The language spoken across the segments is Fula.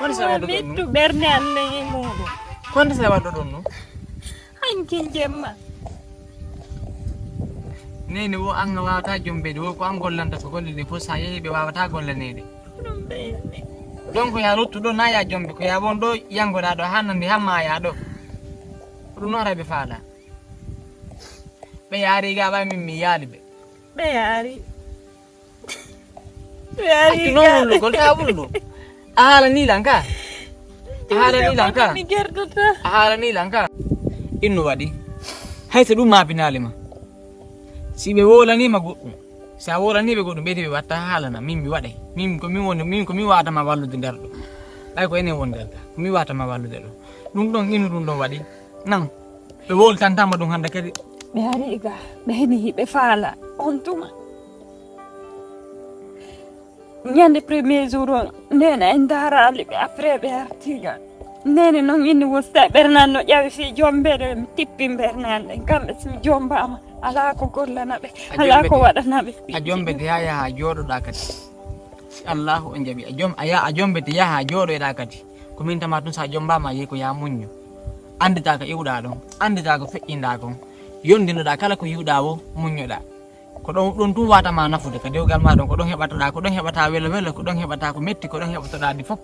Kono sa waɗo ɗon mettu ɓernde Allah e muɗum. Kono sa waɗo ɗon no Hanki jemma. nene wo an wawata jombede wo ko an gollanta ko golle ɗe fof sa yeehi ɓe wawata gollanede Ɗum ɓeyde. donc ya ruttu ɗo na ya jombe ko ya won ɗo yangoɗa ɗo hannande hamma ya ɗo ɗum noon ɓe faala ɓe yaari ga ɓa min mi yaali ɓe Ɓe yaari. Ɓe yaari non gol ta wulɗo a haala ni lanka a haala ni lanka mi gertota. a haala ni lanka inno waɗi hayso ɗum mabinalima si ɓe wolanima goɗɗum sa wolaniɓe goɗɗum ɓeyde ɓe watta haalana min mi waɗay min komi watama wallude nder ɗo ɓay ko enen won nder ga komi watama wallude ɗo ɗum ɗon inu ɗum ɗon waɗi nan ɓe woltantama ɗum hande kadi Ɓe yaari ga ɓe heɓi ɓe faala on tuma. Ñande premier jour on nene en darali ɓe après ɓe artiga. Nene noon inni wosta ɓernande no ƴawi fi jombere mi tippi ɓernande kamɓe somi jombama ala ko gollana ɓe ala ko waɗana ɓe. a jombete ya yaha jooɗoɗa kadi si allahu on jaaɓi a jombete yaha jooɗoyɗa kadi komin tama tun sa jombama yehi ko ya muñño andita ko iwɗa ɗon andita ko feƴƴinɗa kon yondinoɗa kala ko yiwɗa wo muññoɗa ko ɗon tum watama nafude ka dewgal ma ɗon ko ɗon heɓatoɗa ko ɗon heɓata welo welo ko ɗon heɓata ko metti ko ɗon heɓatoɗa fof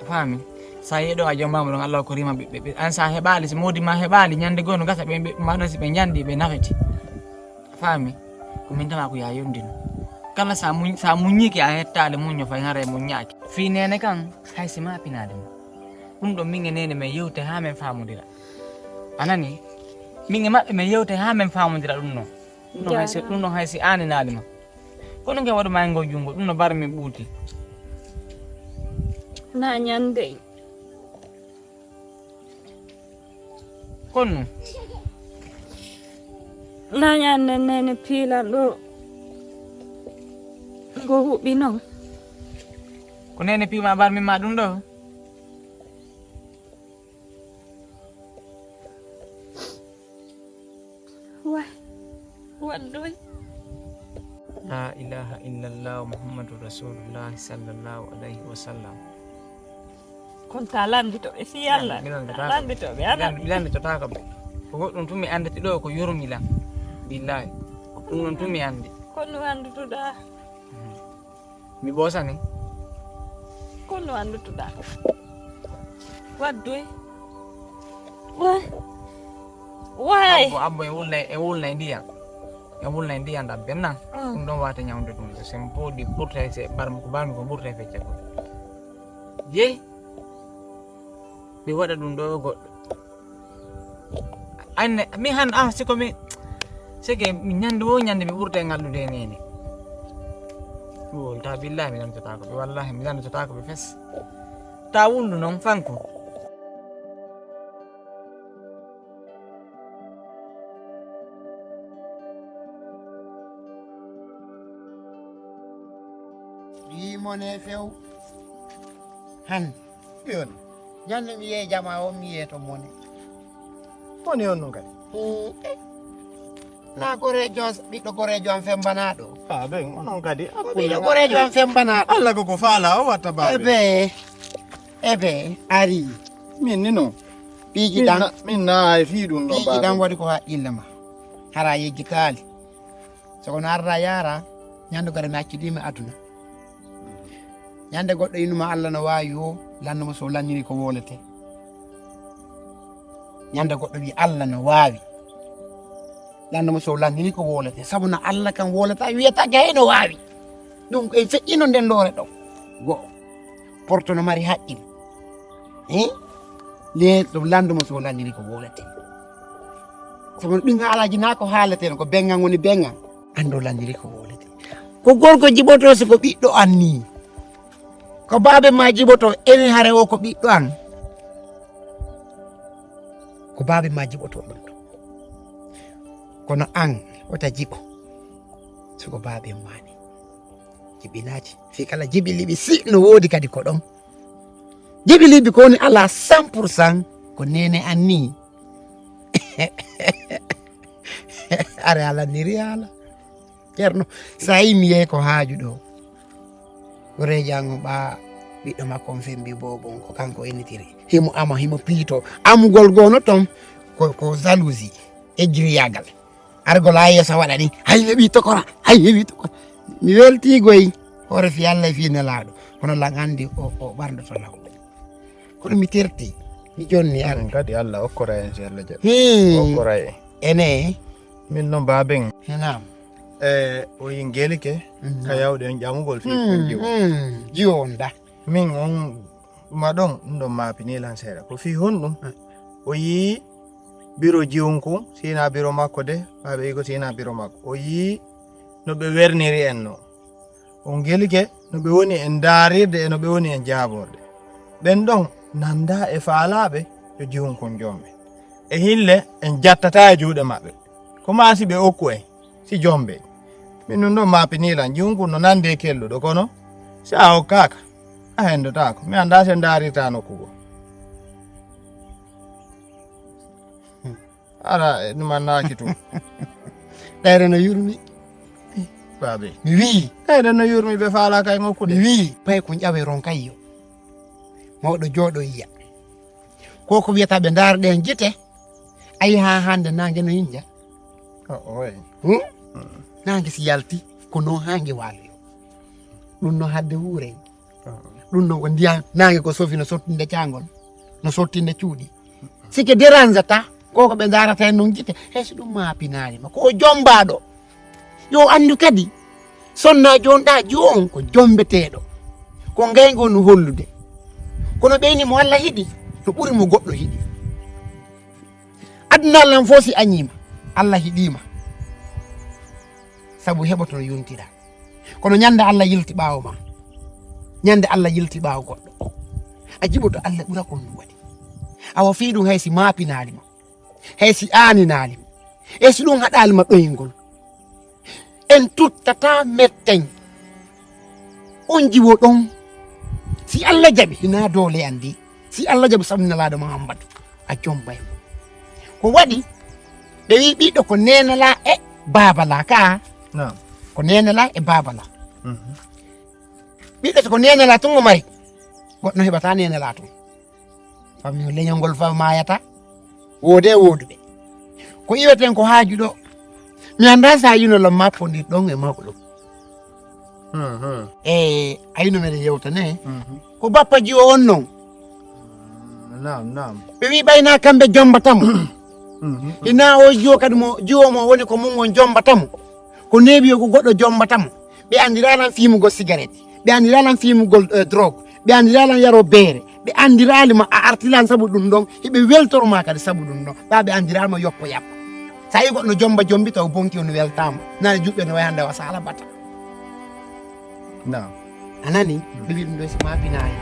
a faami sa yeeɗo a jombama ɗon Allah ko rima ɓiɓɓe an sa heɓali so modi ma heɓali ñande gono gasa ɓe maɗon si ɓe ñandi ɓe nafeti a faami ko min tama ko ya yondino kala sa muññiki a hettade muñño fay hara e muññaki fi nene kan haysi ma pinade mo ɗum ɗon min e nene men yewte ha men famodira anani min e maɓɓe men yewte ha men famodira ɗum noon ɗum ɗon haysi aninalima kono ke waɗuma e ngo jungo ɗum no bara min ɓuuti Na ñande konno na ñande nene piilan ɗo ngo huɓɓi noon. ko nene piwma bar min ma ɗum ɗo Waddoy. La ilaha illallah Muhammadur Rasulullah sallallahu alaihi wasallam. Konta lambito ɓe fi Allah. Lambito ɓe ana. Lambitota ko ɓe ko goɗɗum tumi andete ɗo ko yurmilan billahi ɗum ɗon tumi andi Kono andutuɗa. mi ɓosani Kono andutuɗa. Waddoy. Why? abbo e wulnay ndiyam e wulnay ndiyam ɗam bennan ɗum ɗon wata ñawde ɗum sen poɗi ɓurta se barmi ko ɓurta e fecce ko je ɓe waɗa ɗum ɗo goɗɗo anne min han siko mi sike ñande wo ñande mi ɓurta e ngallude e nene ta billahi mi lamtota ko ɓe wallahi mi lamtota ko ɓe fes ta wullu noon fanko mone few han yon jande mi ye jama o mi ye to mone Moni on non kadi. na gorejo ɓiɗɗo gorejo am fembanaɗo Ah ben onon kadi ɓiɗɗo gorejo am fembanaɗo Allah koko faala o watta baɓe. ebe ari Min ni non. piiji ɗan Min na e fi ɗum ɗo piiji ɗan baɓe. waɗi ko haqqille ma hara yejjitaali sokono arra yara ñande gore mi accudima aduna ñande goɗɗo inuma Allah no wawi yo landemo so lanniri ko wolete ñande goɗɗo wi Allah no wawi landemo so lanniri ko wolete sabu no Allah kan wolata wiyata gaye no wawi ɗum en feƴƴino nden loore ɗo go'o porto no mari haqqil le ɗum landemo so lanniri ko wolete sabu ɗum haalaji na ko haalete no ko bengan woni bengan ando lanniri ko wolete ko gorko jiɓoto so ko ɓiɗɗo anni ko baabe ma jiɓoto enen hare o ko ɓiɗɗo an ko baabe ma jiɓoto ɗum to kono an wota jiɓo soko baabe mani jiɓinaji fi kala jiɓi liɓi si no woodi kadi ko ɗon jiɓi liɓi ko woni ala 100% ko nene anni are alaniri ala ceerno sa yi mi yehi ko haaju ɗo goreji an ɓa ɓiɗɗo makko on fembi bobon ko kanko enitiri himo ama himo piito amugol gono ton ko jalousie ejjiriyagal argol ha yeeso waɗa ni hay heeɓi tokora hay heeɓi tokora mi weltigoy hoore fi Allah fi nelaɗo kono lan andi o ɓardoto lawɗo kono mi terti mi jonni an kadi Allah okkora en si Allah jaɓi okkora en ene min noon baben henam o yin gelike ka yawde on ƴamugol fi jiwo on da min on ɗuma ɗon ɗum ɗon mapinilan seeɗa ko fi honɗum o yii biro jiwonko sina biro makko de ɓaɓe yi ko sina biro makko o yii no ɓe werniri en no on gelike no ɓe woni en daarirde e no ɓe woni en jaaborde ɓen ɗon nanda e faalaɓe yo jiwonkon jomɓe e hille en jattata e juuɗe maɓɓe ko masi ɓe okku en si jomɓe min ɗum ɗon mapinilan jiwonko no nande kelluɗo kono si a hokkaka a hendotako mi anda sen daarirta nokkugo ara ɗuman naaki tum ɗayre no yurmi babe mi wii eyde no yurmi ɓe faala kay ngokkude mi wii pay ko ƴawe ron kayyo mawɗo jooɗo yiya koko wiyata ɓe daarɗen gite ayi ha hande nangue no yinja oy nangue si yalti ko noon hangue waloyo ɗum no hadde wuuren ɗum noon ko ndiyam nangue ko sofi no sottinde cangol no sottinde cuuɗi sike dérange ta koko ɓe darata hen noon gite hayso ɗum mapinarima ko jombaɗo yo andu kadi sonna jonɗa jon ko jombeteɗo ko gaygo no hollude kono ɓeyni mo Allah hiɗi no ɓuuri mo goɗɗo hiɗi aduna Allah fo si añima Allah hiɗima saabu heɓoto no yontira kono ñande Allah yilti ɓawo ma ñande Allah yilti ɓawo goɗɗo a jiɓoto Allah ɓuura kon ɗum waɗi awa fi ɗum haysi mapinalima haysi aninalima e si ɗum haɗalima ɗoyngol en tuttata metten on jiwo ɗon si Allah jaɓi hina doole andi si Allah jaɓi sabnalaɗo Muhammadu a jombaymo ko waɗi ɓe wi ɓiɗɗo ko nenala e babala ka ko nenala e babala ɓiɗɗo ko nenala tun o mari goɗɗo heɓata nenala tun fammi leñol ngol fa mayata wode woduɓe ko iweten ko haaju ɗo mi anda sa yinolo mappodir ɗon e mawɗo ayino meɗen yewtane ko bappa jiwo on noon nam ɓe wi ɓayna kamɓe jombatamo ina o jiwo kadi mo jiwo mo woni ko mum on jombatamo ko neeɓiyo ko goɗɗo jombatamo ɓe andiralan fimugol cigarette ɓe andiralan fimugol drogue ɓe andiralan yaro beere ɓe andiralima a artilan saabu ɗum ɗon hiɓe weltoroma kadi saabu ɗum ɗon ɓa ɓe andirama yoppo yappa sa yi goɗɗo jomba jombi taw bonki ono weltama nane juɓɓe no way hande wa sala bata nam anani ɓe wi ɗum ɗo so mapinayi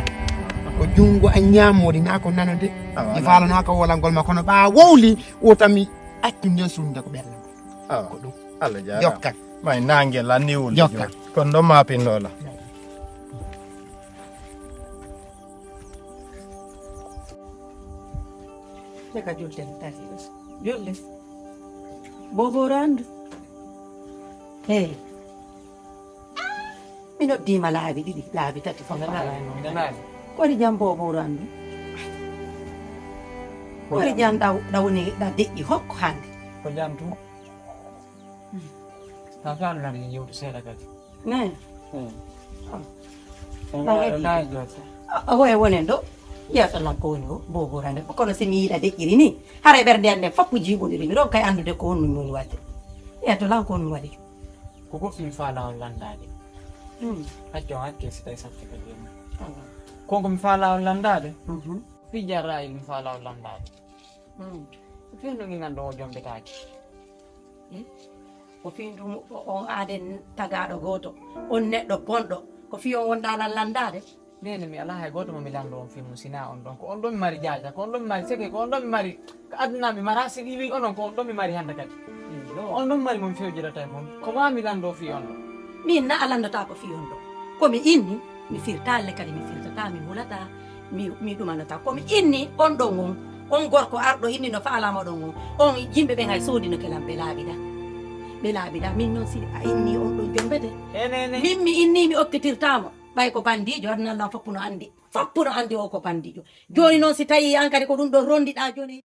ko jungo a ñamode na ko nanode e falana ko wolangol ma kono ɓa wowli wotami accunden sunde ko ɓerde ko ɗum Allah jara jokkat may nangel anniwul jokkat kon ɗon mapinnola Teka julde tati julde bobo randu hey mi noddima laabi ɗiɗi laabi tati kodi jam bobo randu kodi jam ɗawni ɗa deƴƴi hokko hande ko jam tu ta falnare yewtu seeɗa kadi ne ɗaɗa oye wonen ɗo yewta lanko woni o bobo rande kono somi yiiɗa deƴƴiri ni hara ɓerde ande foppo jiiɓodiri mi ɗon kay andude ko honnumi woni wadde yewto lanko woni waɗi ko goɗɗum falawol landade hacco hakke so tawi safti kadi konko mi falawol landade fijarrayi mi falawol landade fino ngi gandu o jombetaki ko findu on aaden tagaɗo goto on neɗɗo bonɗo ko fi on wonɗalal landade nene mi ala hay goto momi lando on film sina on ɗon ko on ɗon mi mari jaja ko on ɗon mi mari seke ko on ɗon mi mari ko aduna mi mara si ɗiwi onon ko on ɗon mi mari hande kadi on ɗon mi mari momi fewjirata kon ko ma mi lando fi on ɗo min na a landata ko fi on ɗo komi inni mi firtalle kadi mi firtata mi hulata mi ɗumanata komi inni on ɗon on gorko arɗo inni no faalama ɗon on yimɓe ɓe hay soodino kelam ɓe laaɓiɗa min noon si a inni on ɗon jombete min mi inni mi okkitirtamo ɓay ko bandijo aduna Allah foppuno andi o ko bandijo joni noon si tawi an kadi ko ɗum ɗo rondiɗa joni